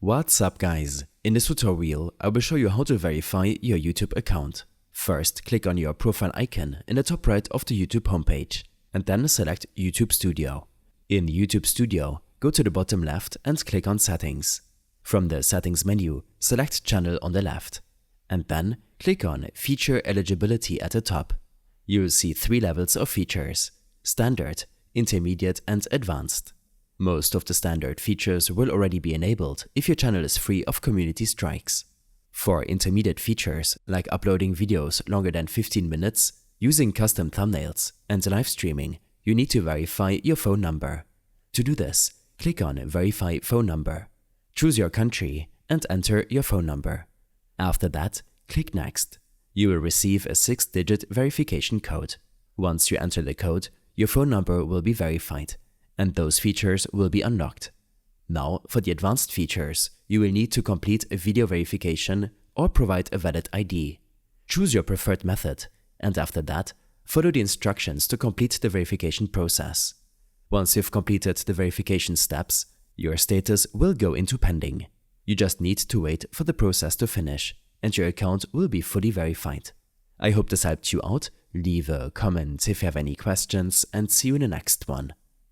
What's up guys? In this tutorial, I will show you how to verify your YouTube account. First, click on your profile icon in the top right of the YouTube homepage and then select YouTube Studio. In YouTube Studio, go to the bottom left and click on Settings. From the Settings menu, select Channel on the left and then click on Feature Eligibility at the top. You will see 3 levels of features: Standard, Intermediate and Advanced. Most of the standard features will already be enabled if your channel is free of community strikes. For intermediate features, like uploading videos longer than 15 minutes, using custom thumbnails, and live streaming, you need to verify your phone number. To do this, click on Verify Phone Number. Choose your country and enter your phone number. After that, click Next. You will receive a 6-digit verification code. Once you enter the code, your phone number will be verified, and those features will be unlocked. Now, for the advanced features, you will need to complete a video verification or provide a valid ID. Choose your preferred method, and after that, follow the instructions to complete the verification process. Once you've completed the verification steps, your status will go into pending. You just need to wait for the process to finish, and your account will be fully verified. I hope this helped you out. Leave a comment if you have any questions, and see you in the next one.